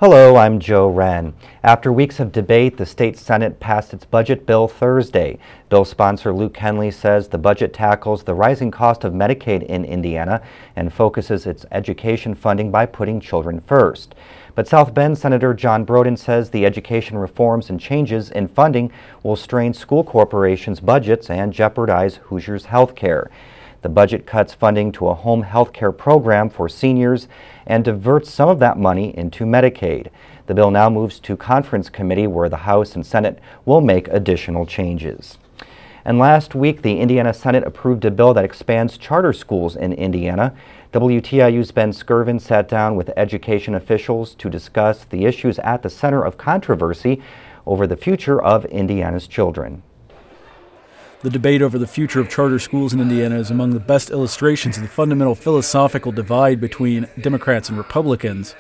Hello, I'm Joe Wren. After weeks of debate, the state Senate passed its budget bill Thursday. Bill sponsor Luke Henley says the budget tackles the rising cost of Medicaid in Indiana and focuses its education funding by putting children first. But South Bend Senator John Broden says the education reforms and changes in funding will strain school corporations' budgets and jeopardize Hoosiers' health care. The budget cuts funding to a home health care program for seniors and diverts some of that money into Medicaid. The bill now moves to conference committee where the House and Senate will make additional changes. And last week, the Indiana Senate approved a bill that expands charter schools in Indiana. WTIU's Ben Skirvin sat down with education officials to discuss the issues at the center of controversy over the future of Indiana's children. The debate over the future of charter schools in Indiana is among the best illustrations of the fundamental philosophical divide between Democrats and Republicans.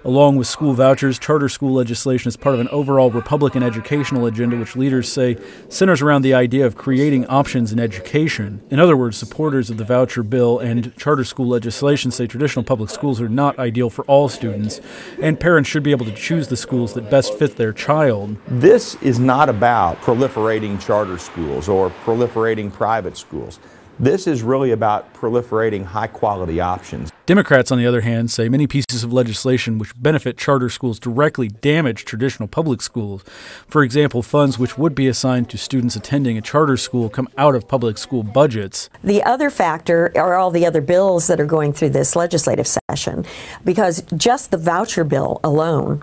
Along with school vouchers, charter school legislation is part of an overall Republican educational agenda which leaders say centers around the idea of creating options in education. In other words, supporters of the voucher bill and charter school legislation say traditional public schools are not ideal for all students, and parents should be able to choose the schools that best fit their child. This is not about proliferating charter schools or proliferating private schools. This is really about proliferating high-quality options. Democrats, on the other hand, say many pieces of legislation which benefit charter schools directly damage traditional public schools. For example, funds which would be assigned to students attending a charter school come out of public school budgets. The other factor are all the other bills that are going through this legislative session, because just the voucher bill alone,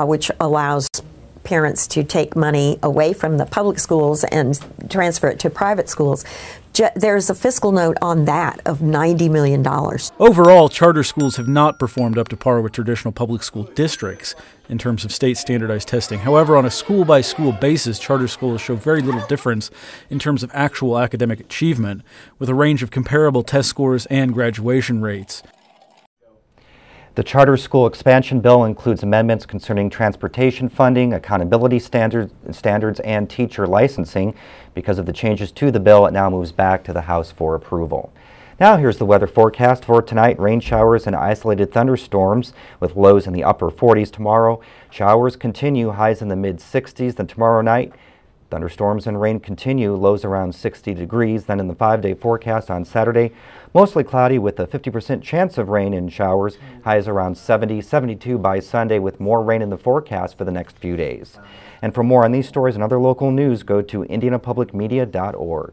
which allows parents to take money away from the public schools and transfer it to private schools, there's a fiscal note on that of $90 million. Overall, charter schools have not performed up to par with traditional public school districts in terms of state standardized testing. However, on a school-by-school basis, charter schools show very little difference in terms of actual academic achievement, with a range of comparable test scores and graduation rates. The charter school expansion bill includes amendments concerning transportation funding, accountability standards, and teacher licensing. Because of the changes to the bill, it now moves back to the House for approval. Now here's the weather forecast for tonight. Rain showers and isolated thunderstorms with lows in the upper 40s tomorrow. Showers continue, highs in the mid-60s. Then tomorrow night, thunderstorms and rain continue, lows around 60 degrees. Then in the 5-day forecast on Saturday, mostly cloudy with a 50% chance of rain and showers, highs around 70, 72 by Sunday with more rain in the forecast for the next few days. And for more on these stories and other local news, go to indianapublicmedia.org.